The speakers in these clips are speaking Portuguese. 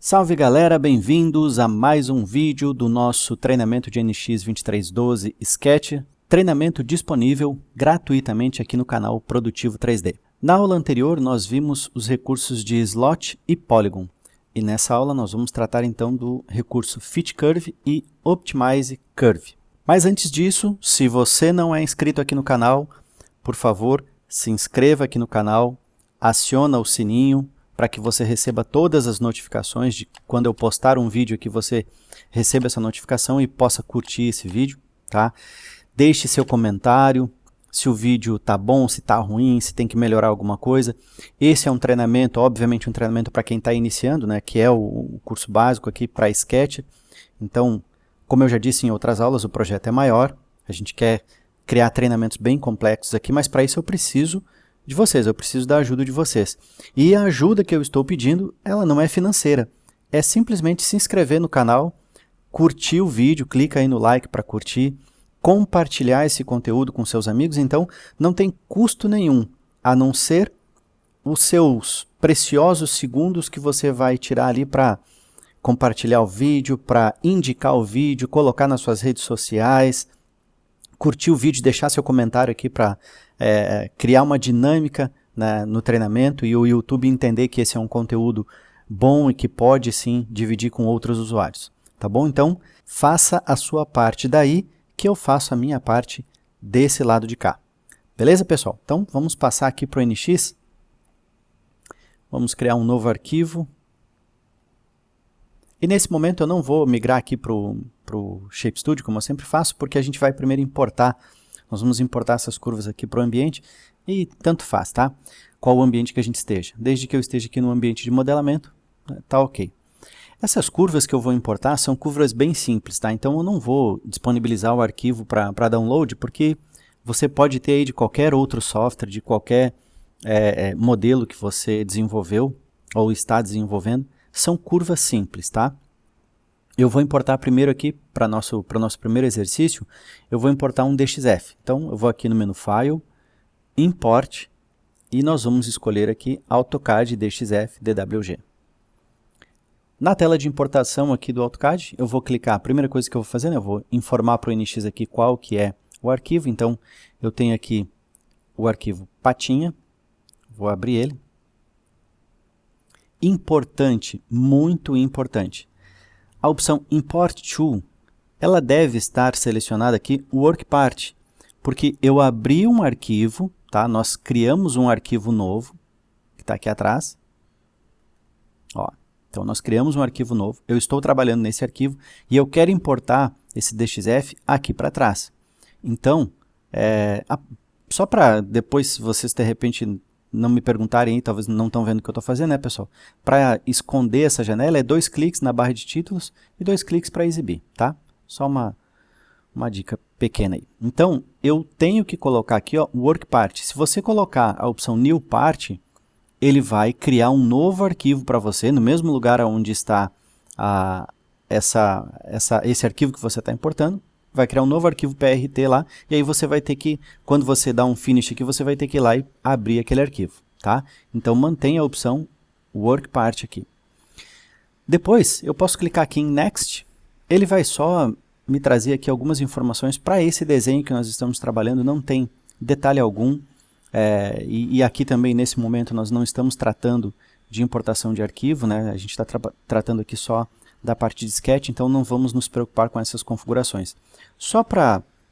Salve galera, bem-vindos a mais um vídeo do nosso treinamento de NX 2312 Sketch, treinamento disponível gratuitamente aqui no canal Produtivo 3D. Na aula anterior nós vimos os recursos de Slot e Polygon, e nessa aula nós vamos tratar então do recurso Fit Curve e Optimize Curve. Mas antes disso, se você não é inscrito aqui no canal, por favor, se inscreva aqui no canal, aciona o sininho, para que você receba todas as notificações de quando eu postar um vídeo que você receba essa notificação e possa curtir esse vídeo, tá? Deixe seu comentário, se o vídeo tá bom, se tá ruim, se tem que melhorar alguma coisa. Esse é um treinamento, obviamente um treinamento para quem está iniciando, né? Que é o curso básico aqui para Sketch. Então, como eu já disse em outras aulas, o projeto é maior, a gente quer criar treinamentos bem complexos aqui, mas para isso eu preciso de vocês, eu preciso da ajuda de vocês. E a ajuda que eu estou pedindo, ela não é financeira, é simplesmente se inscrever no canal, curtir o vídeo, clica aí no like para curtir, compartilhar esse conteúdo com seus amigos, então não tem custo nenhum, a não ser os seus preciosos segundos que você vai tirar ali para compartilhar o vídeo, para indicar o vídeo, colocar nas suas redes sociais, curtir o vídeo, deixar seu comentário aqui para criar uma dinâmica, né, no treinamento e o YouTube entender que esse é um conteúdo bom e que pode sim dividir com outros usuários. Tá bom? Então, faça a sua parte daí que eu faço a minha parte desse lado de cá. Beleza, pessoal? Então, vamos passar aqui para o NX. Vamos criar um novo arquivo. E nesse momento eu não vou migrar aqui para o Shape Studio, como eu sempre faço, porque a gente vai primeiro importar. Nós vamos importar essas curvas aqui para o ambiente e tanto faz, tá? Qual o ambiente que a gente esteja. Desde que eu esteja aqui no ambiente de modelamento, tá ok. Essas curvas que eu vou importar são curvas bem simples, tá? Então eu não vou disponibilizar o arquivo para download, porque você pode ter aí de qualquer outro software, de qualquer modelo que você desenvolveu ou está desenvolvendo. São curvas simples, tá? Eu vou importar primeiro aqui, para nosso primeiro exercício, eu vou importar um DXF. Então, eu vou aqui no menu File, Import, e nós vamos escolher aqui AutoCAD DXF DWG. Na tela de importação aqui do AutoCAD, eu vou clicar, a primeira coisa que eu vou fazer, né, eu vou informar para o NX aqui qual que é o arquivo. Então, eu tenho aqui o arquivo patinha, vou abrir ele. Importante, muito importante. A opção Import To, ela deve estar selecionada aqui Work Part, porque eu abri um arquivo, tá? Nós criamos um arquivo novo, que está aqui atrás. Ó, então nós criamos um arquivo novo, eu estou trabalhando nesse arquivo e eu quero importar esse DXF aqui para trás. Então, só para depois, se vocês de repente não me perguntarem, talvez não estão vendo o que eu estou fazendo, né, pessoal? Para esconder essa janela, é 2 cliques na barra de títulos e 2 cliques para exibir, tá? Só uma dica pequena aí. Então, eu tenho que colocar aqui, ó, Work Part. Se você colocar a opção New Part, ele vai criar um novo arquivo para você, no mesmo lugar onde está esse arquivo que você está importando. Vai criar um novo arquivo PRT lá, e aí você vai ter que, quando você dá um finish aqui, você vai ter que ir lá e abrir aquele arquivo, tá? Então mantenha a opção Work Part aqui. Depois, eu posso clicar aqui em Next, ele vai só me trazer aqui algumas informações para esse desenho que nós estamos trabalhando, não tem detalhe algum, e aqui também nesse momento nós não estamos tratando de importação de arquivo, né? A gente está tratando aqui só da parte de Sketch, então não vamos nos preocupar com essas configurações. Só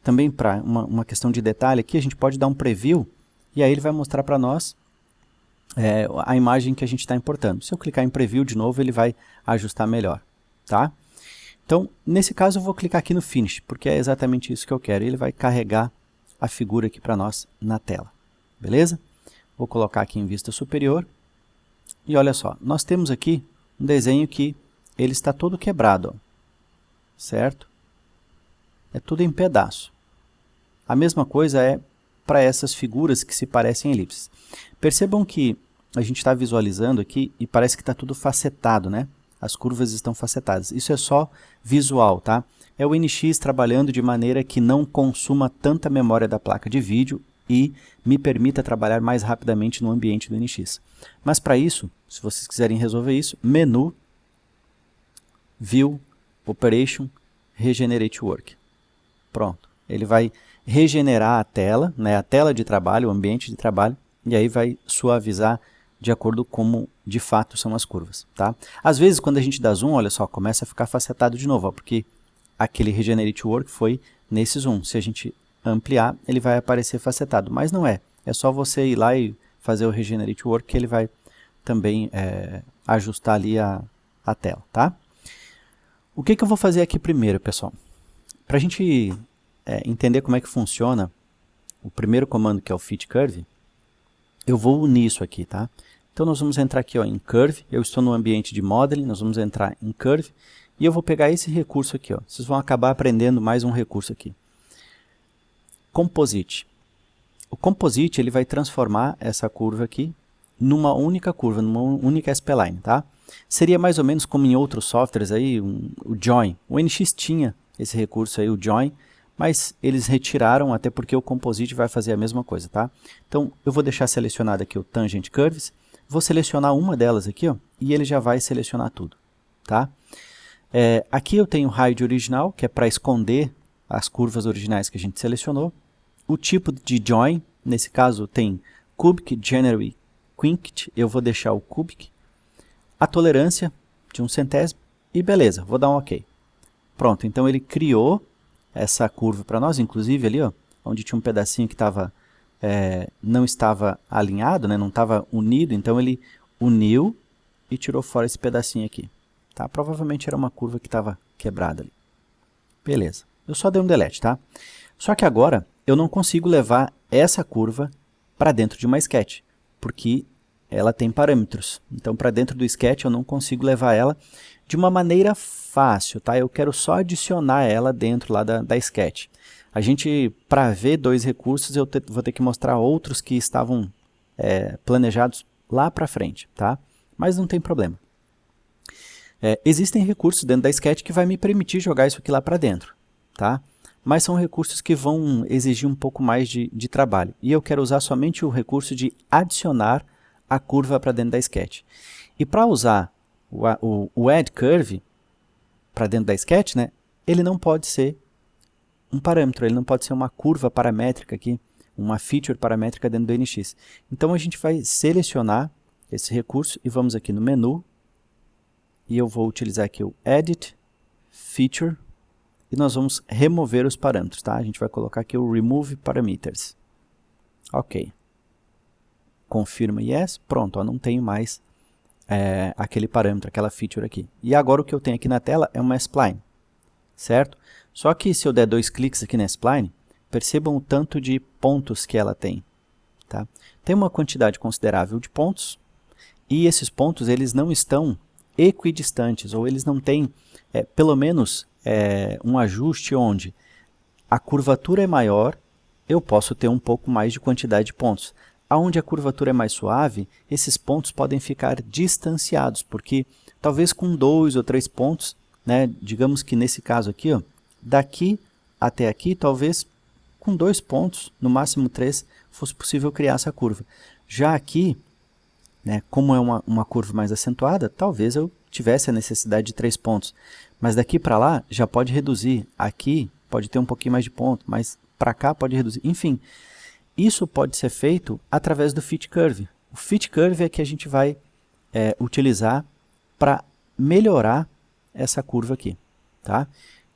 também para uma questão de detalhe aqui, a gente pode dar um preview, e aí ele vai mostrar para nós a imagem que a gente está importando. Se eu clicar em preview de novo, ele vai ajustar melhor, tá? Então, nesse caso eu vou clicar aqui no Finish, porque é exatamente isso que eu quero. Ele vai carregar a figura aqui para nós na tela, beleza? Vou colocar aqui em vista superior, e olha só, nós temos aqui um desenho que ele está todo quebrado, ó, certo? É tudo em pedaço. A mesma coisa é para essas figuras que se parecem elipses. Percebam que a gente está visualizando aqui e parece que está tudo facetado, né? As curvas estão facetadas. Isso é só visual, tá? É o NX trabalhando de maneira que não consuma tanta memória da placa de vídeo e me permita trabalhar mais rapidamente no ambiente do NX. Mas para isso, se vocês quiserem resolver isso, menu, View, Operation, Regenerate Work. Pronto. Ele vai regenerar a tela, né, a tela de trabalho, o ambiente de trabalho, e aí vai suavizar de acordo com como de fato são as curvas. Tá? Às vezes, quando a gente dá zoom, olha só, começa a ficar facetado de novo, ó, porque aquele Regenerate Work foi nesse zoom. Se a gente ampliar, ele vai aparecer facetado, mas não é. É só você ir lá e fazer o Regenerate Work que ele vai também ajustar ali a tela. Tá? O que eu vou fazer aqui primeiro, pessoal? Para a gente entender como é que funciona o primeiro comando, que é o Fit Curve, eu vou unir isso aqui, tá? Então nós vamos entrar aqui, ó, em Curve, eu estou no ambiente de Modeling, nós vamos entrar em Curve, e eu vou pegar esse recurso aqui, ó. Vocês vão acabar aprendendo mais um recurso aqui. Composite. O Composite, ele vai transformar essa curva aqui numa única curva, numa única spline, tá? Seria mais ou menos como em outros softwares aí, o Join. O NX tinha esse recurso aí, o Join, mas eles retiraram, até porque o Composite vai fazer a mesma coisa, tá? Então, eu vou deixar selecionado aqui o Tangent Curves, vou selecionar uma delas aqui, ó, e ele já vai selecionar tudo, tá? Aqui eu tenho o Hide Original, que é para esconder as curvas originais que a gente selecionou. O tipo de Join, nesse caso tem Cubic, Generally, Quinked, eu vou deixar o Cubic. A tolerância de 1/100, e beleza, vou dar um OK. Pronto, então ele criou essa curva para nós, inclusive ali, ó, onde tinha um pedacinho que não estava alinhado, né, não estava unido, então ele uniu e tirou fora esse pedacinho aqui. Tá? Provavelmente era uma curva que estava quebrada ali. Beleza, eu só dei um delete, tá? Só que agora eu não consigo levar essa curva para dentro de uma sketch, porque ela tem parâmetros. Então, para dentro do sketch eu não consigo levar ela de uma maneira fácil, tá? Eu quero só adicionar ela dentro lá da sketch. A gente, para ver dois recursos, eu vou ter que mostrar outros que estavam planejados lá para frente, tá? Mas não tem problema. Existem recursos dentro da sketch que vai me permitir jogar isso aqui lá para dentro, tá? Mas são recursos que vão exigir um pouco mais de trabalho. E eu quero usar somente o recurso de adicionar a curva para dentro da sketch. E para usar o Add Curve para dentro da sketch, né, ele não pode ser um parâmetro, ele não pode ser uma curva paramétrica aqui, uma feature paramétrica dentro do NX. Então a gente vai selecionar esse recurso e vamos aqui no menu, e eu vou utilizar aqui o Edit, Feature, e nós vamos remover os parâmetros, tá? A gente vai colocar aqui o Remove Parameters. Ok. Confirma Yes, pronto, ó, não tenho mais aquele parâmetro, aquela feature aqui. E agora o que eu tenho aqui na tela é uma spline, certo? Só que se eu der 2 cliques aqui na spline, percebam o tanto de pontos que ela tem, tá? Tem uma quantidade considerável de pontos, e esses pontos eles não estão equidistantes, ou eles não têm, pelo menos, um ajuste onde a curvatura é maior, eu posso ter um pouco mais de quantidade de pontos. Aonde a curvatura é mais suave, esses pontos podem ficar distanciados, porque talvez com 2 ou 3 pontos, né, digamos que nesse caso aqui, ó, daqui até aqui, talvez com 2 pontos, no máximo 3, fosse possível criar essa curva. Já aqui, né, como é uma curva mais acentuada, talvez eu tivesse a necessidade de 3 pontos. Mas daqui para lá já pode reduzir. Aqui pode ter um pouquinho mais de ponto, mas para cá pode reduzir. Enfim, isso pode ser feito através do Fit Curve. O Fit Curve é que a gente vai utilizar para melhorar essa curva aqui, tá?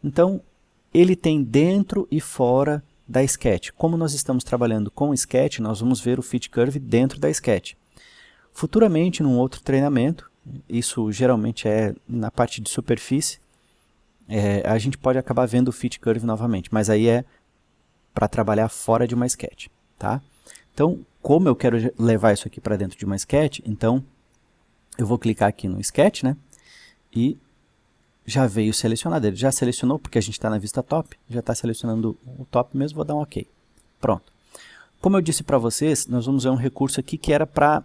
Então, ele tem dentro e fora da sketch. Como nós estamos trabalhando com sketch, nós vamos ver o Fit Curve dentro da sketch. Futuramente, num outro treinamento, isso geralmente é na parte de superfície, a gente pode acabar vendo o Fit Curve novamente, mas aí é para trabalhar fora de uma sketch, tá? Então, como eu quero levar isso aqui para dentro de uma sketch, então eu vou clicar aqui no sketch, né? E já veio selecionado. Ele já selecionou, porque a gente está na vista top, já está selecionando o top mesmo, vou dar um OK. Pronto. Como eu disse para vocês, nós vamos ver um recurso aqui que era para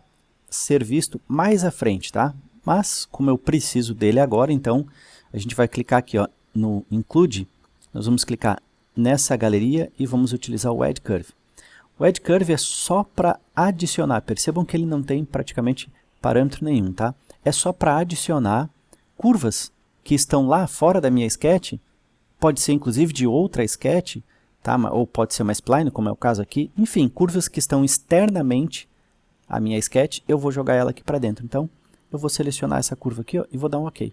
ser visto mais à frente, tá? Mas, como eu preciso dele agora, então, a gente vai clicar aqui, ó, no Include, nós vamos clicar nessa galeria e vamos utilizar o Add Curve. O Add Curve é só para adicionar, percebam que ele não tem praticamente parâmetro nenhum, tá? É só para adicionar curvas que estão lá fora da minha sketch, pode ser inclusive de outra sketch, tá? Ou pode ser uma spline, como é o caso aqui. Enfim, curvas que estão externamente à minha sketch, eu vou jogar ela aqui para dentro. Então, eu vou selecionar essa curva aqui, ó, e vou dar um OK.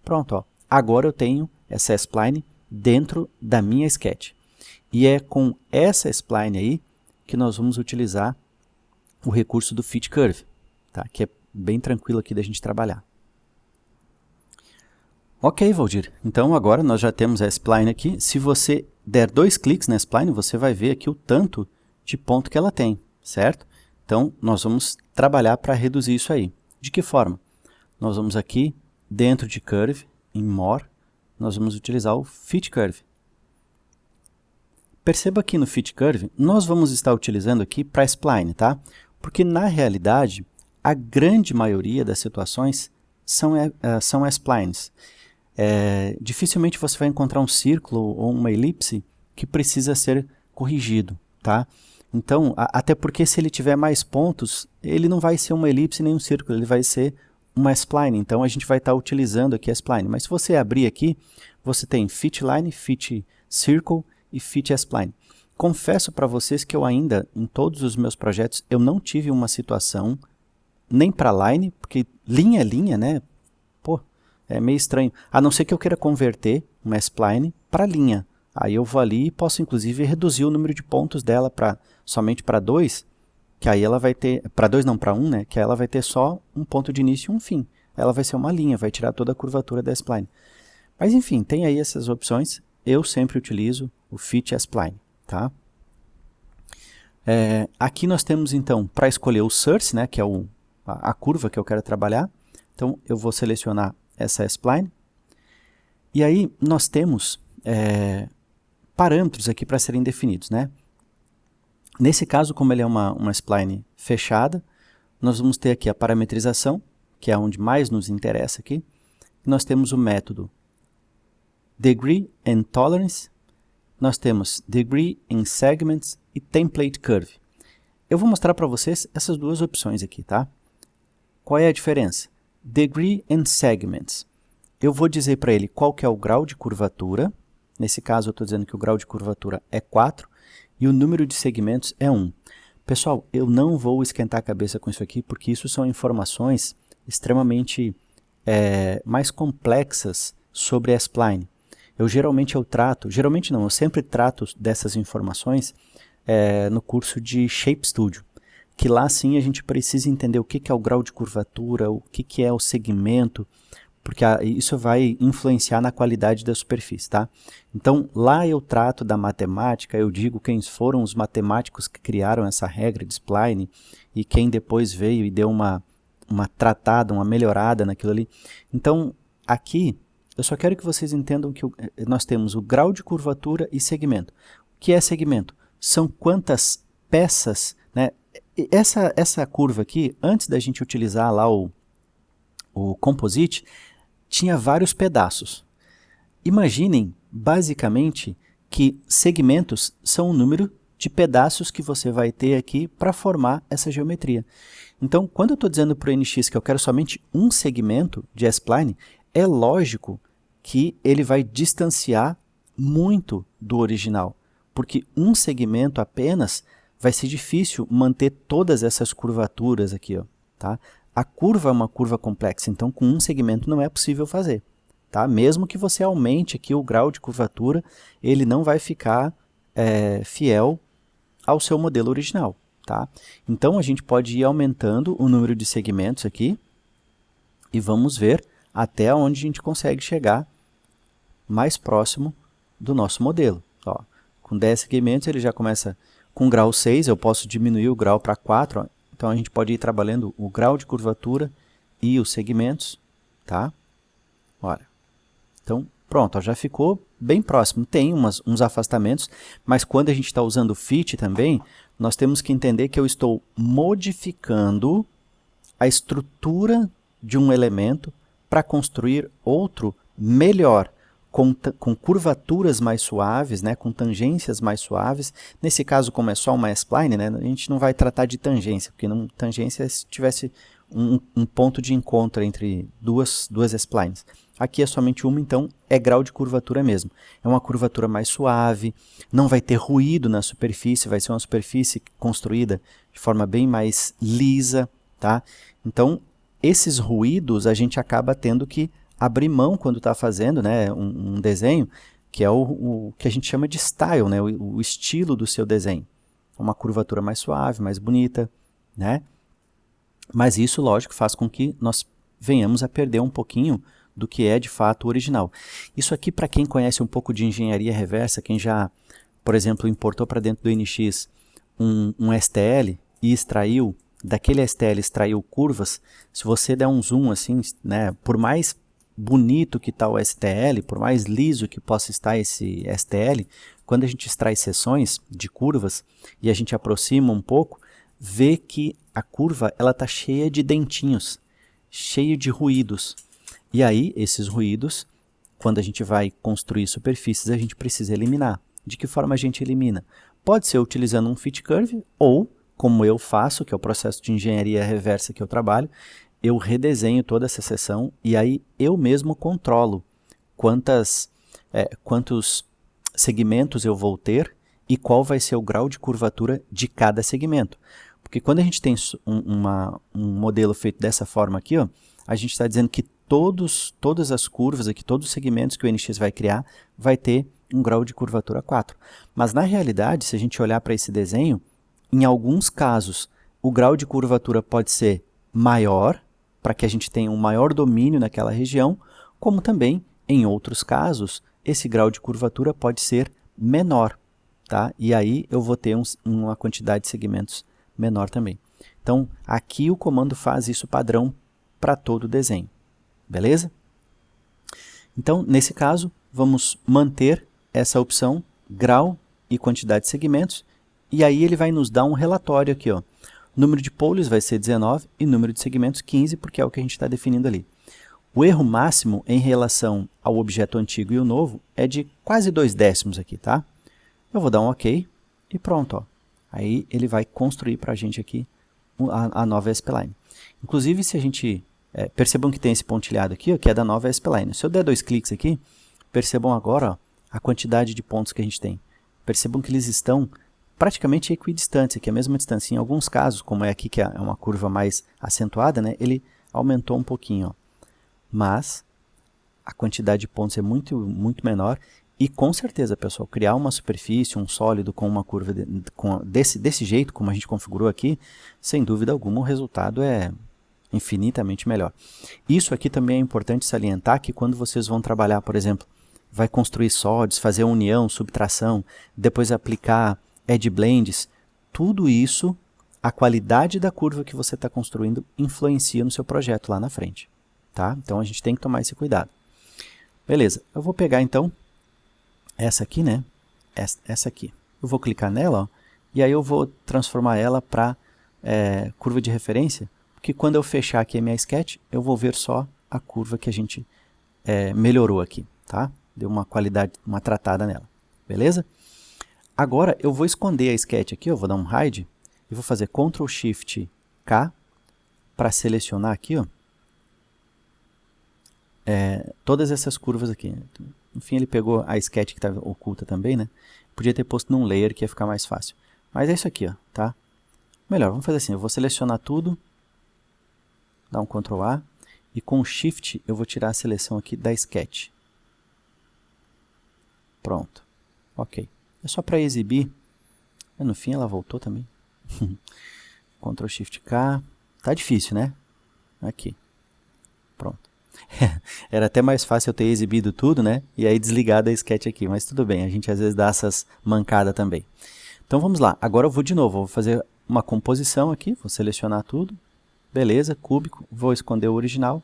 Pronto, ó. Agora eu tenho essa spline dentro da minha sketch. E é com essa spline aí que nós vamos utilizar o recurso do Fit Curve, tá? Que é bem tranquilo aqui da gente trabalhar. Ok, Valdir. Então agora nós já temos a spline aqui. Se você der 2 cliques na spline, você vai ver aqui o tanto de ponto que ela tem, certo? Então nós vamos trabalhar para reduzir isso aí. De que forma? Nós vamos aqui dentro de Curve, em More, nós vamos utilizar o Fit Curve. Perceba que no Fit Curve, nós vamos estar utilizando aqui para spline, tá? Porque na realidade, a grande maioria das situações são splines. Dificilmente você vai encontrar um círculo ou uma elipse que precisa ser corrigido, tá? Então, até porque se ele tiver mais pontos, ele não vai ser uma elipse nem um círculo, ele vai ser uma spline. Então, a gente vai estar utilizando aqui a spline. Mas se você abrir aqui, você tem Fit Line, Fit Circle e Fit Spline. Confesso para vocês que eu ainda, em todos os meus projetos, eu não tive uma situação nem para line, porque linha é linha, né? Pô, é meio estranho. A não ser que eu queira converter uma spline para linha. Aí eu vou ali e posso inclusive reduzir o número de pontos dela somente para 2, que aí ela vai ter, para 2 não, para 1, né? Que aí ela vai ter só um ponto de início e um fim. Ela vai ser uma linha, vai tirar toda a curvatura da spline. Mas enfim, tem aí essas opções. Eu sempre utilizo o Fit Spline, tá? Aqui nós temos então, para escolher o source, né? Que é a curva que eu quero trabalhar. Então eu vou selecionar essa spline. E aí nós temos parâmetros aqui para serem definidos, né? Nesse caso, como ele é uma spline fechada, nós vamos ter aqui a parametrização, que é onde mais nos interessa aqui. Nós temos o método Degree and Tolerance, nós temos Degree in Segments e Template Curve. Eu vou mostrar para vocês essas duas opções aqui, tá? Qual é a diferença? Degree and Segments. Eu vou dizer para ele qual que é o grau de curvatura. Nesse caso, eu estou dizendo que o grau de curvatura é 4 e o número de segmentos é 1. Pessoal, eu não vou esquentar a cabeça com isso aqui, porque isso são informações extremamente mais complexas sobre a spline. Eu sempre trato dessas informações no curso de Shape Studio, que lá sim a gente precisa entender o que é o grau de curvatura, o que é o segmento, porque isso vai influenciar na qualidade da superfície, tá? Então, lá eu trato da matemática, eu digo quem foram os matemáticos que criaram essa regra de spline e quem depois veio e deu uma tratada, uma melhorada naquilo ali. Então, aqui, eu só quero que vocês entendam que nós temos o grau de curvatura e segmento. O que é segmento? São quantas peças, né? Essa curva aqui, antes da gente utilizar lá o Composite, tinha vários pedaços. Imaginem, basicamente, que segmentos são o número de pedaços que você vai ter aqui para formar essa geometria. Então, quando eu estou dizendo para o NX que eu quero somente um segmento de S-Spline, é lógico que ele vai distanciar muito do original, porque um segmento apenas vai ser difícil manter todas essas curvaturas aqui, ó, tá? A curva é uma curva complexa, então com um segmento não é possível fazer, tá? Mesmo que você aumente aqui o grau de curvatura, ele não vai ficar fiel ao seu modelo original, tá? Então a gente pode ir aumentando o número de segmentos aqui e vamos ver até onde a gente consegue chegar mais próximo do nosso modelo. Ó, com 10 segmentos ele já começa com grau 6, eu posso diminuir o grau para 4, ó. Então a gente pode ir trabalhando o grau de curvatura e os segmentos, tá? Olha. Então, pronto, ó, já ficou bem próximo. Tem uns afastamentos, mas quando a gente está usando o fit também, nós temos que entender que eu estou modificando a estrutura de um elemento para construir outro melhor, com curvaturas mais suaves, né, com tangências mais suaves. Nesse caso, como é só uma S-Spline, né, a gente não vai tratar de tangência, porque tangência é se tivesse um ponto de encontro entre duas S-Splines. Aqui é somente uma, então é grau de curvatura mesmo. É uma curvatura mais suave, não vai ter ruído na superfície, vai ser uma superfície construída de forma bem mais lisa, tá? Então, esses ruídos a gente acaba tendo que abrir mão quando está fazendo, né, um desenho, que é o que a gente chama de style, né, o estilo do seu desenho. Uma curvatura mais suave, mais bonita, né? Mas isso, lógico, faz com que nós venhamos a perder um pouquinho do que é de fato o original. Isso aqui, para quem conhece um pouco de engenharia reversa, quem já, por exemplo, importou para dentro do NX um STL e extraiu, daquele STL extraiu curvas, se você der um zoom assim, né, por mais bonito que está o STL, por mais liso que possa estar esse STL, quando a gente extrai seções de curvas e a gente aproxima um pouco, vê que a curva ela está cheia de dentinhos, cheia de ruídos. E aí, esses ruídos, quando a gente vai construir superfícies, a gente precisa eliminar. De que forma a gente elimina? Pode ser utilizando um fit curve ou, como eu faço, que é o processo de engenharia reversa que eu trabalho, eu redesenho toda essa seção e aí eu mesmo controlo quantos segmentos eu vou ter e qual vai ser o grau de curvatura de cada segmento. Porque quando a gente tem um modelo feito dessa forma aqui, ó, a gente está dizendo que todas as curvas aqui, todos os segmentos que o NX vai criar, vai ter um grau de curvatura 4. Mas na realidade, se a gente olhar para esse desenho, em alguns casos, o grau de curvatura pode ser maior, para que a gente tenha um maior domínio naquela região, como também, em outros casos, esse grau de curvatura pode ser menor, tá? E aí eu vou ter uma quantidade de segmentos menor também. Então, aqui o comando faz isso padrão para todo o desenho. Beleza? Então, nesse caso, vamos manter essa opção, grau e quantidade de segmentos, e aí ele vai nos dar um relatório aqui, ó. Número de poles vai ser 19 e número de segmentos 15, porque é o que a gente está definindo ali. O erro máximo em relação ao objeto antigo e o novo é de quase 2/10 aqui, tá? Eu vou dar um OK e pronto, ó. Aí ele vai construir para a gente aqui a nova spline. Inclusive, se a gente... percebam que tem esse pontilhado aqui, ó, que é da nova spline. Se eu der 2 cliques aqui, percebam agora, ó, a quantidade de pontos que a gente tem. Percebam que eles estão praticamente equidistantes, aqui a mesma distância. Em alguns casos, como é aqui que é uma curva mais acentuada, né, ele aumentou um pouquinho, ó. Mas a quantidade de pontos é muito, muito menor. E com certeza, pessoal, criar uma superfície, um sólido com uma curva desse jeito, como a gente configurou aqui, sem dúvida alguma o resultado é infinitamente melhor. Isso aqui também é importante salientar que quando vocês vão trabalhar, por exemplo, vai construir sólidos, fazer união, subtração, depois aplicar edge blends, tudo isso, a qualidade da curva que você está construindo influencia no seu projeto lá na frente. Tá? Então a gente tem que tomar esse cuidado. Beleza, eu vou pegar então essa aqui, né? Essa aqui. Eu vou clicar nela, ó, e aí eu vou transformar ela para curva de referência, porque quando eu fechar aqui a minha sketch, eu vou ver só a curva que a gente melhorou aqui, tá? Deu uma qualidade, uma tratada nela, beleza? Agora eu vou esconder a sketch aqui, eu vou dar um hide, e vou fazer Ctrl Shift K para selecionar aqui, ó, todas essas curvas aqui. Enfim, ele pegou a sketch que estava oculta também, né? Podia ter posto num layer que ia ficar mais fácil. Mas é isso aqui, ó, tá? Melhor, vamos fazer assim, eu vou selecionar tudo, dar um Ctrl A, e com o Shift eu vou tirar a seleção aqui da sketch. Pronto. Ok. É só para exibir. No fim ela voltou também. Ctrl Shift K. Tá difícil, né? Aqui. Pronto. Era até mais fácil eu ter exibido tudo, né? E aí desligado a sketch aqui. Mas tudo bem, a gente às vezes dá essas mancadas também. Então vamos lá. Agora eu vou de novo. Vou fazer uma composição aqui. Vou selecionar tudo. Beleza, cúbico. Vou esconder o original.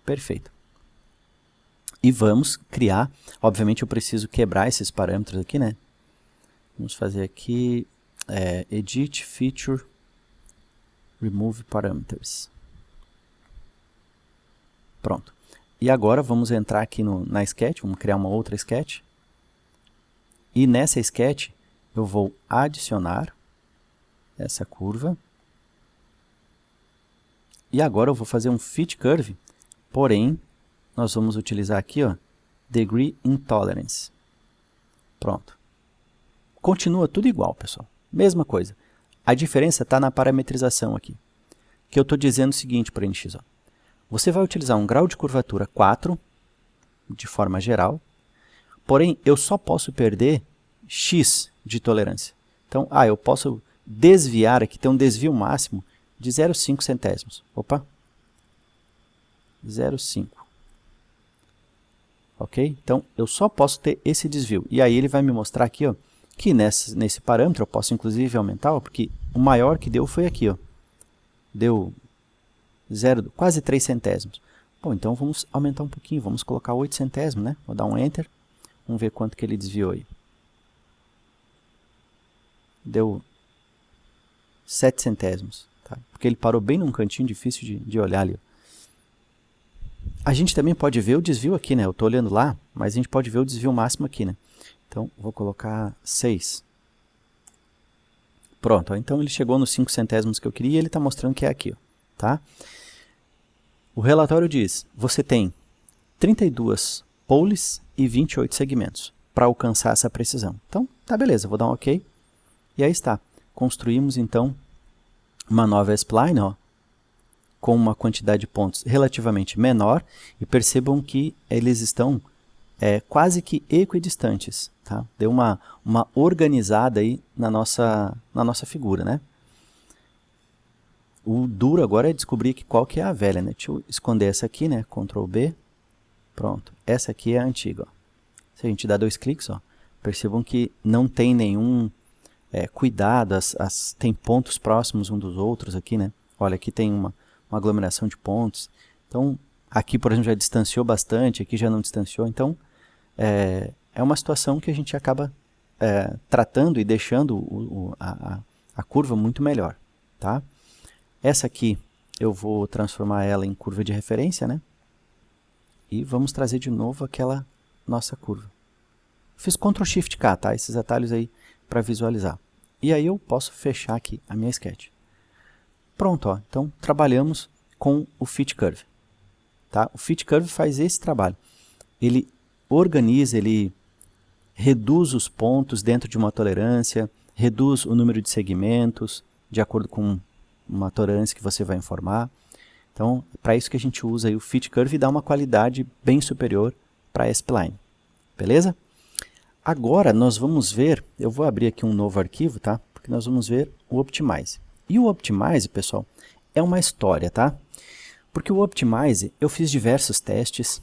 Perfeito. E vamos criar. Obviamente eu preciso quebrar esses parâmetros aqui, né? Vamos fazer aqui Edit, Feature, Remove Parameters. Pronto. E agora vamos entrar aqui na sketch, vamos criar uma outra sketch. E nessa sketch eu vou adicionar essa curva. E agora eu vou fazer um Fit Curve, porém nós vamos utilizar aqui, ó, Degree Intolerance. Pronto. Continua tudo igual, pessoal. Mesma coisa. A diferença está na parametrização aqui. Que eu estou dizendo o seguinte para NX. Ó. Você vai utilizar um grau de curvatura 4, de forma geral. Porém, eu só posso perder x de tolerância. Então, eu posso desviar aqui, tem um desvio máximo de 0,5 centésimos. Opa! 0,5. Ok? Então, eu só posso ter esse desvio. E aí ele vai me mostrar aqui, ó, que nesse parâmetro eu posso inclusive aumentar, ó, porque o maior que deu foi aqui. Ó. Deu quase 3 centésimos. Bom, então vamos aumentar um pouquinho. Vamos colocar 8 centésimos, né? Vou dar um Enter. Vamos ver quanto que ele desviou aí. Deu 7 centésimos. Tá? Porque ele parou bem num cantinho difícil de olhar ali. A gente também pode ver o desvio aqui, né? Eu estou olhando lá, mas a gente pode ver o desvio máximo aqui, né? Então, vou colocar 6. Pronto, ó, então ele chegou nos 5 centésimos que eu queria e ele está mostrando que é aqui, ó, tá? O relatório diz, você tem 32 poles e 28 segmentos para alcançar essa precisão. Então, tá beleza, vou dar um OK. E aí está. Construímos, então, uma nova spline, ó, com uma quantidade de pontos relativamente menor, e percebam que eles estão quase que equidistantes. Tá? Deu uma organizada aí na nossa figura. Né? O duro agora é descobrir qual que é a velha. Né? Deixa eu esconder essa aqui, né? Ctrl B. Pronto. Essa aqui é a antiga. Ó. Se a gente dá 2 cliques, ó, percebam que não tem nenhum cuidado, tem pontos próximos um dos outros aqui. Né? Olha, aqui tem uma aglomeração de pontos. Então, aqui, por exemplo, já distanciou bastante, aqui já não distanciou. Então, é uma situação que a gente acaba tratando e deixando a curva muito melhor. Tá? Essa aqui, eu vou transformar ela em curva de referência, né? E vamos trazer de novo aquela nossa curva. Fiz Ctrl Shift K, tá? Esses atalhos aí para visualizar. E aí eu posso fechar aqui a minha sketch. Pronto, ó. Então trabalhamos com o Fit Curve. Tá? O Fit Curve faz esse trabalho. Ele organiza, ele reduz os pontos dentro de uma tolerância, reduz o número de segmentos, de acordo com uma tolerância que você vai informar. Então, para isso que a gente usa aí o Fit Curve e dá uma qualidade bem superior para a spline. Beleza? Agora nós vamos ver, eu vou abrir aqui um novo arquivo, tá? Porque nós vamos ver o Optimize. E o Optimize, pessoal, é uma história, tá? Porque o Optimize, eu fiz diversos testes,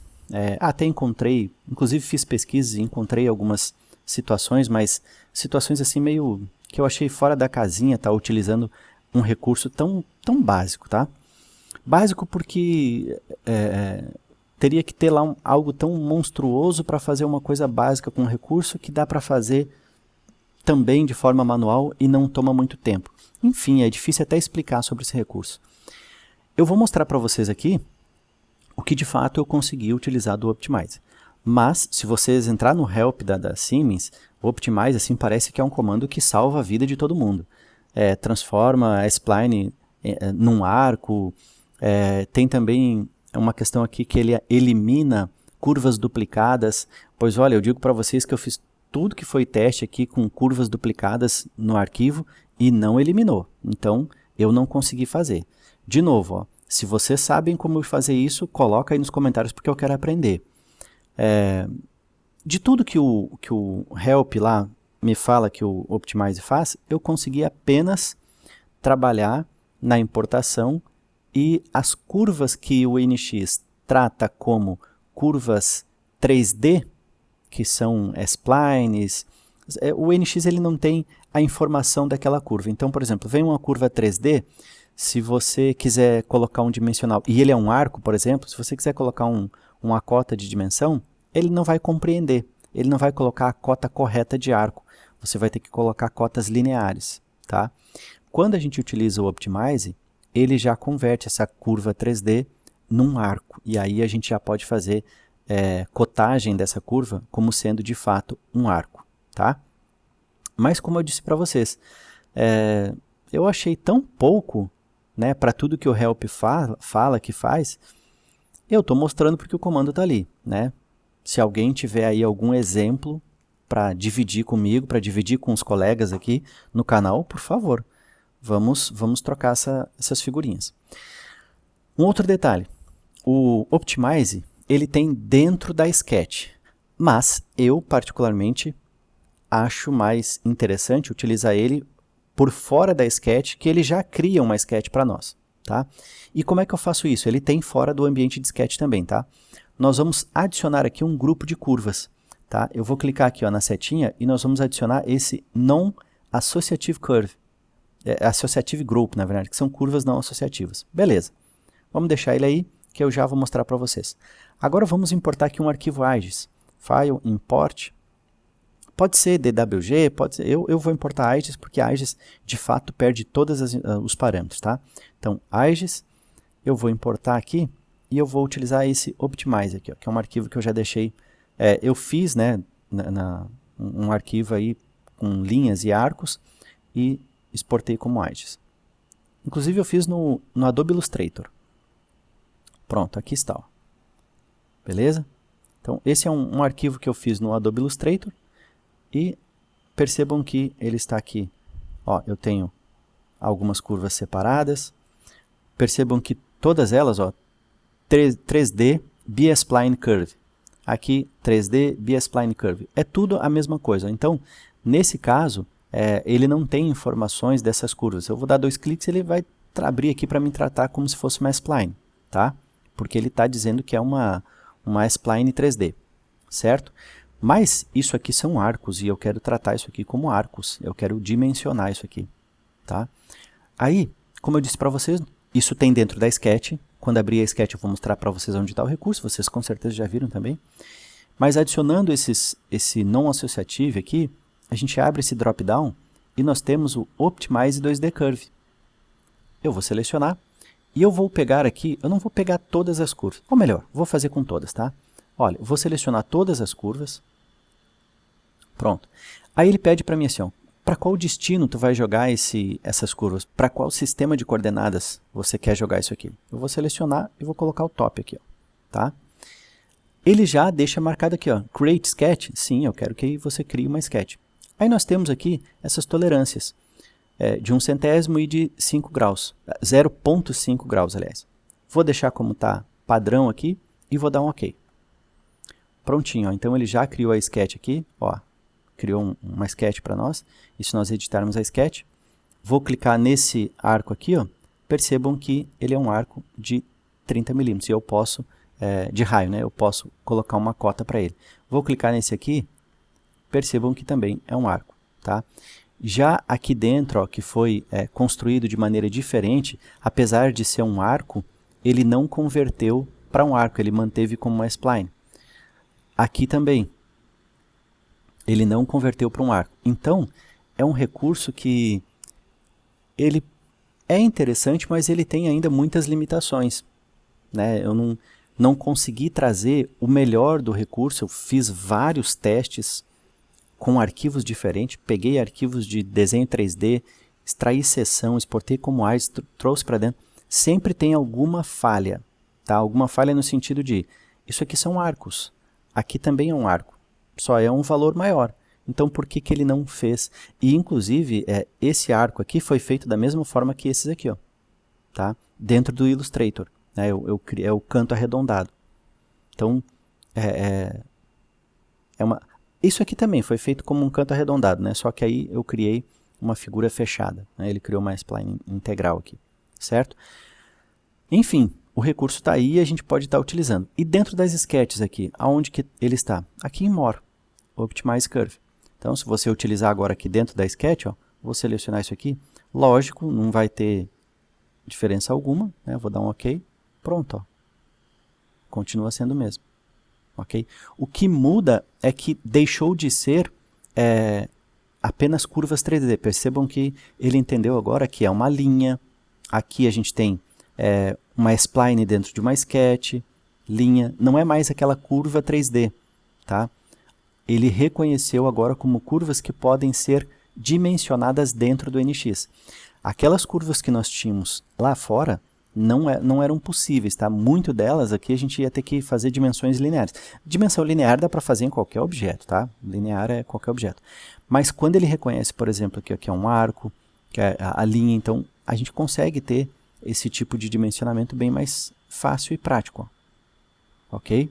até encontrei, inclusive fiz pesquisas e encontrei algumas situações, mas situações assim meio que eu achei fora da casinha, tá? Utilizando um recurso tão básico, tá? Básico porque teria que ter lá algo tão monstruoso para fazer uma coisa básica com um recurso que dá para fazer também de forma manual e não toma muito tempo. Enfim, é difícil até explicar sobre esse recurso. Eu vou mostrar para vocês aqui o que de fato eu consegui utilizar do Optimize. Mas, se vocês entrar no help da Siemens, o Optimize assim, parece que é um comando que salva a vida de todo mundo. Transforma a spline num arco. Tem também uma questão aqui que ele elimina curvas duplicadas. Pois olha, eu digo para vocês que eu fiz tudo que foi teste aqui com curvas duplicadas no arquivo e não eliminou. Então, eu não consegui fazer. De novo, ó, se vocês sabem como fazer isso, coloca aí nos comentários porque eu quero aprender. De tudo que o help lá me fala que o Optimize faz, eu consegui apenas trabalhar na importação e as curvas que o NX trata como curvas 3D, que são splines, o NX ele não tem a informação daquela curva. Então, por exemplo, vem uma curva 3D, se você quiser colocar um dimensional, e ele é um arco, por exemplo, se você quiser colocar uma cota de dimensão, ele não vai compreender, ele não vai colocar a cota correta de arco, você vai ter que colocar cotas lineares. Tá? Quando a gente utiliza o Optimize, ele já converte essa curva 3D num arco, e aí a gente já pode fazer cotagem dessa curva como sendo de fato um arco. Tá? Mas como eu disse para vocês, eu achei tão pouco, né, para tudo que o help fala que faz, Eu estou mostrando porque o comando está ali, né? Se alguém tiver aí algum exemplo para dividir comigo, para dividir com os colegas aqui no canal, por favor, vamos trocar essas figurinhas. Um outro detalhe, o Optimize, ele tem dentro da Sketch, mas eu particularmente acho mais interessante utilizar ele por fora da Sketch, que ele já cria uma Sketch para nós, tá? E como é que eu faço isso? Ele tem fora do ambiente de Sketch também, tá? Nós vamos adicionar aqui um grupo de curvas, tá? Eu vou clicar aqui ó, na setinha e nós vamos adicionar esse Non-Associative Curve, Associative Group, na verdade, que são curvas não associativas. Beleza, vamos deixar ele aí, que eu já vou mostrar para vocês. Agora vamos importar aqui um arquivo AGES, File, Import, pode ser DWG, pode ser, eu vou importar AGES, porque AGES de fato perde todos os parâmetros, tá? Então, AGES, eu vou importar aqui, e eu vou utilizar esse Optimize aqui, ó, que é um arquivo que eu já deixei, eu fiz, né, um arquivo aí com linhas e arcos, e exportei como AGES. Inclusive eu fiz no Adobe Illustrator. Pronto, aqui está, ó. Beleza? Então, esse é um arquivo que eu fiz no Adobe Illustrator, e percebam que ele está aqui, ó, eu tenho algumas curvas separadas, percebam que todas elas, ó, 3D B-Spline Curve, aqui 3D B-Spline Curve, é tudo a mesma coisa. Então, nesse caso, ele não tem informações dessas curvas. Eu vou dar 2 cliques e ele vai abrir aqui para me tratar como se fosse uma spline, tá? Porque ele está dizendo que é uma spline 3D, certo? Mas isso aqui são arcos e eu quero tratar isso aqui como arcos, eu quero dimensionar isso aqui, tá? Aí, como eu disse para vocês, isso tem dentro da Sketch. Quando abrir a Sketch eu vou mostrar para vocês onde está o recurso, vocês com certeza já viram também. Mas adicionando esse non-associative aqui, a gente abre esse drop-down e nós temos o Optimize 2D Curve. Eu vou selecionar e eu vou pegar aqui, eu não vou pegar todas as curvas, ou melhor, vou fazer com todas, tá? Olha, eu vou selecionar todas as curvas. Pronto. Aí ele pede para mim assim, ó, para qual destino tu vai jogar essas curvas? Para qual sistema de coordenadas você quer jogar isso aqui? Eu vou selecionar e vou colocar o top aqui, ó, tá? Ele já deixa marcado aqui, ó, Create Sketch. Sim, eu quero que você crie uma sketch. Aí nós temos aqui essas tolerâncias de 1 centésimo e de 5 graus, 0,5 graus, aliás. Vou deixar como está padrão aqui e vou dar um OK. Prontinho, ó. Então ele já criou a sketch aqui, ó, criou uma sketch para nós. E se nós editarmos a sketch, vou clicar nesse arco aqui, ó, percebam que ele é um arco de 30 milímetros e eu posso, de raio, né, eu posso colocar uma cota para ele. Vou clicar nesse aqui, percebam que também é um arco, tá? Já aqui dentro, ó, que foi construído de maneira diferente, apesar de ser um arco, ele não converteu para um arco, ele manteve como uma spline. Aqui também, ele não converteu para um arco. Então, é um recurso que ele é interessante, mas ele tem ainda muitas limitações, né? Eu não consegui trazer o melhor do recurso, eu fiz vários testes com arquivos diferentes, peguei arquivos de desenho 3D, extraí seção, exportei como AGES, trouxe para dentro. Sempre tem alguma falha, tá? Alguma falha no sentido de, isso aqui são arcos, aqui também é um arco, só é um valor maior. Então, por que ele não fez? E, inclusive, esse arco aqui foi feito da mesma forma que esses aqui, ó, tá? Dentro do Illustrator, né? É o canto arredondado. Então, isso aqui também foi feito como um canto arredondado, né? Só que aí eu criei uma figura fechada, né? Ele criou uma spline integral aqui, certo? Enfim, o recurso está aí e a gente pode estar utilizando. E dentro das sketches aqui, aonde que ele está? Aqui em More, Optimize Curve. Então, se você utilizar agora aqui dentro da sketch, ó, vou selecionar isso aqui. Lógico, não vai ter diferença alguma, né? Vou dar um OK. Pronto, ó. Continua sendo o mesmo. Okay? O que muda é que deixou de ser apenas curvas 3D. Percebam que ele entendeu agora que é uma linha. Aqui a gente tem uma spline dentro de uma sketch, linha. Não é mais aquela curva 3D, tá? Ele reconheceu agora como curvas que podem ser dimensionadas dentro do NX. Aquelas curvas que nós tínhamos lá fora, não eram possíveis, tá? Muito delas aqui a gente ia ter que fazer dimensões lineares. Dimensão linear dá para fazer em qualquer objeto, tá? Linear é qualquer objeto. Mas quando ele reconhece, por exemplo, que aqui é um arco, que é a linha, então a gente consegue ter esse tipo de dimensionamento bem mais fácil e prático, ó. Ok?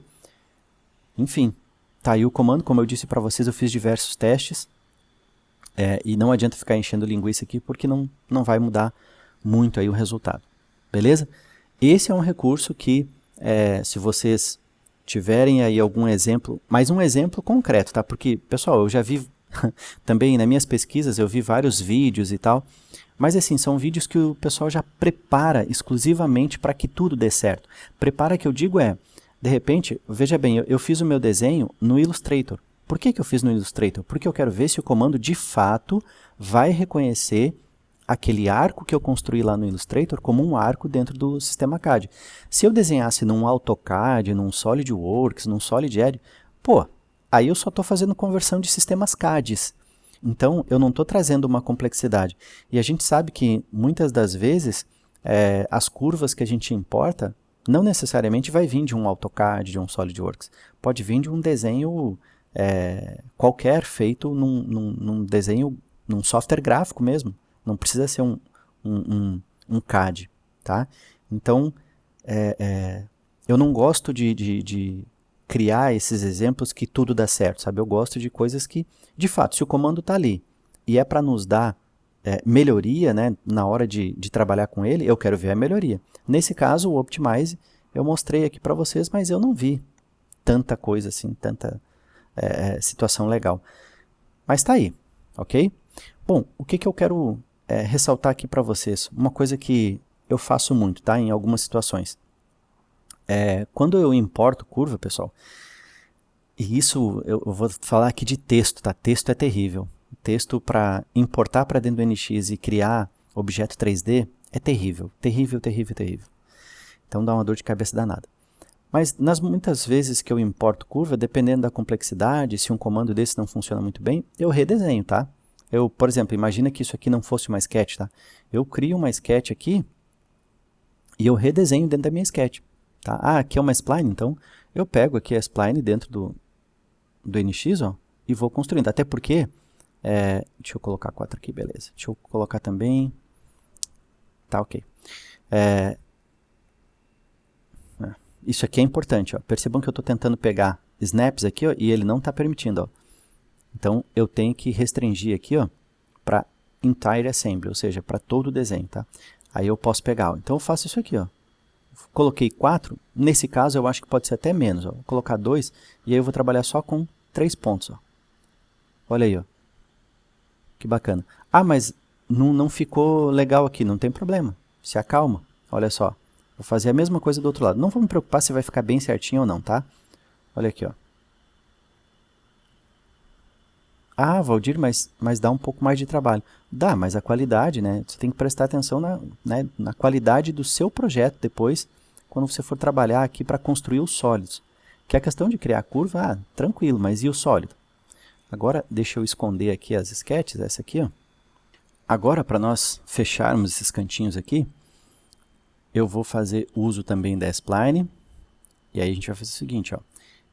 Enfim, tá aí o comando. Como eu disse para vocês, eu fiz diversos testes, e não adianta ficar enchendo linguiça aqui porque não vai mudar muito aí o resultado. Beleza? Esse é um recurso que, se vocês tiverem aí algum exemplo, mas um exemplo concreto, tá? Porque, pessoal, eu já vi também nas minhas pesquisas, eu vi vários vídeos e tal, mas assim, são vídeos que o pessoal já prepara exclusivamente para que tudo dê certo. Prepara que eu digo de repente, veja bem, eu fiz o meu desenho no Illustrator. Por que eu fiz no Illustrator? Porque eu quero ver se o comando de fato vai reconhecer aquele arco que eu construí lá no Illustrator como um arco dentro do sistema CAD. Se eu desenhasse num AutoCAD, num SolidWorks, num SolidEdit, pô, aí eu só estou fazendo conversão de sistemas CADs. Então, eu não estou trazendo uma complexidade. E a gente sabe que, muitas das vezes, as curvas que a gente importa não necessariamente vai vir de um AutoCAD, de um SolidWorks. Pode vir de um desenho qualquer, feito num desenho, num software gráfico mesmo. Não precisa ser um CAD, tá? Então, eu não gosto de criar esses exemplos que tudo dá certo, sabe? Eu gosto de coisas que, de fato, se o comando está ali e é para nos dar melhoria, né, na hora de trabalhar com ele, eu quero ver a melhoria. Nesse caso, o Optimize, eu mostrei aqui para vocês, mas eu não vi tanta coisa assim, tanta situação legal. Mas está aí, ok? Bom, o que eu quero ressaltar aqui para vocês? Uma coisa que eu faço muito, tá? Em algumas situações. Quando eu importo curva, pessoal, e isso eu vou falar aqui de texto, tá? Texto é terrível. Texto para importar para dentro do NX e criar objeto 3D é terrível. Terrível, terrível, terrível. Então dá uma dor de cabeça danada. Mas muitas vezes que eu importo curva, dependendo da complexidade, se um comando desse não funciona muito bem, eu redesenho, tá? Por exemplo, imagina que isso aqui não fosse uma sketch, tá? Eu crio uma sketch aqui e eu redesenho dentro da minha sketch, tá? Ah, aqui é uma spline, então eu pego aqui a spline dentro do NX, ó, e vou construindo. Até porque, deixa eu colocar 4 aqui, beleza. Deixa eu colocar também, tá, ok. Isso aqui é importante, ó. Percebam que eu estou tentando pegar snaps aqui, ó, e ele não está permitindo, ó. Então, eu tenho que restringir aqui, ó, para entire assembly, ou seja, para todo o desenho, tá? Aí eu posso pegar, ó. Então eu faço isso aqui, ó. Coloquei 4, nesse caso eu acho que pode ser até menos, ó. Vou colocar 2 e aí eu vou trabalhar só com 3 pontos, ó. Olha aí, ó. Que bacana. Ah, mas não ficou legal aqui, não tem problema. Se acalma, olha só. Vou fazer a mesma coisa do outro lado. Não vou me preocupar se vai ficar bem certinho ou não, tá? Olha aqui, ó. Ah, Valdir, mas dá um pouco mais de trabalho. Dá, mas a qualidade, né? Você tem que prestar atenção na qualidade do seu projeto depois, quando você for trabalhar aqui para construir os sólidos. Que a questão de criar curva, tranquilo, mas e o sólido? Agora, deixa eu esconder aqui as sketches, essa aqui, ó. Agora, para nós fecharmos esses cantinhos aqui, eu vou fazer uso também da spline. E aí a gente vai fazer o seguinte, ó.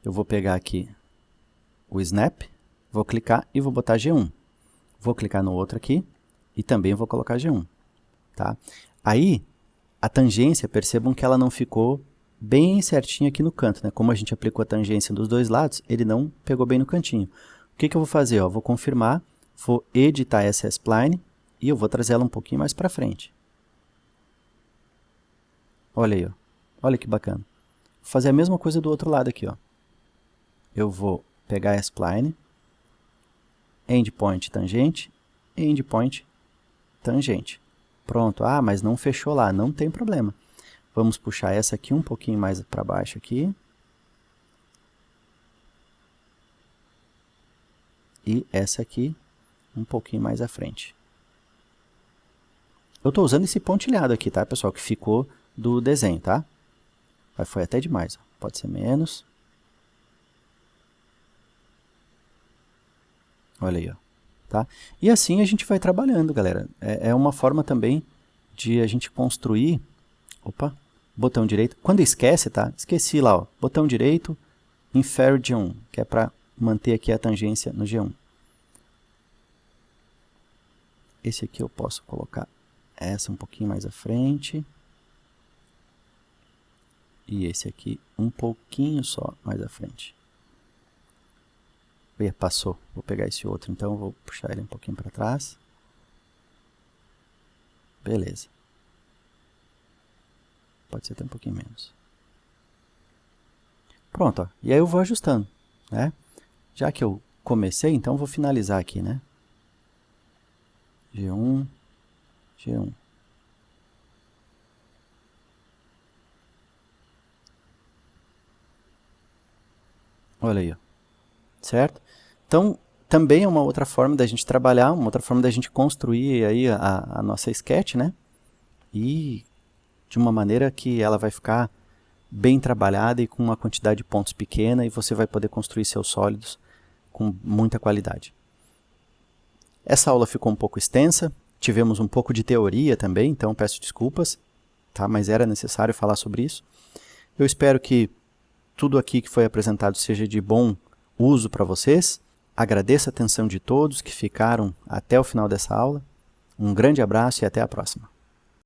Eu vou pegar aqui o snap, vou clicar e vou botar G1. Vou clicar no outro aqui e também vou colocar G1. Tá? Aí, a tangência, percebam que ela não ficou bem certinho aqui no canto, né? Como a gente aplicou a tangência dos dois lados, ele não pegou bem no cantinho. O que eu vou fazer? Ó, vou confirmar, vou editar essa spline e eu vou trazer ela um pouquinho mais para frente. Olha aí, ó. Olha que bacana. Vou fazer a mesma coisa do outro lado aqui, ó. Eu vou pegar a spline, endpoint tangente, endpoint tangente. Pronto. Ah, mas não fechou lá, não tem problema. Vamos puxar essa aqui um pouquinho mais para baixo aqui. E essa aqui um pouquinho mais à frente. Eu estou usando esse pontilhado aqui, tá, pessoal? Que ficou do desenho, tá? Mas foi até demais, ó. Pode ser menos. Olha aí, ó. Tá? E assim a gente vai trabalhando, galera. É uma forma também de a gente construir Opa, botão direito. Quando esquece, tá? Esqueci lá, ó. Botão direito, Inferior G1, que é para manter aqui a tangência no G1. Esse aqui eu posso colocar essa um pouquinho mais à frente. E esse aqui um pouquinho só mais à frente. Passou. Vou pegar esse outro, então vou puxar ele um pouquinho para trás. Beleza. Pode ser até um pouquinho menos. Pronto, ó. E aí eu vou ajustando, né? Já que eu comecei, então eu vou finalizar aqui, né? G1, G1. Olha aí, ó. Certo? Então, também é uma outra forma da gente trabalhar, uma outra forma da gente construir aí a nossa sketch, né? E de uma maneira que ela vai ficar bem trabalhada e com uma quantidade de pontos pequena e você vai poder construir seus sólidos com muita qualidade. Essa aula ficou um pouco extensa, tivemos um pouco de teoria também, então peço desculpas, tá? Mas era necessário falar sobre isso. Eu espero que tudo aqui que foi apresentado seja de bom uso para vocês. Agradeço a atenção de todos que ficaram até o final dessa aula. Um grande abraço e até a próxima.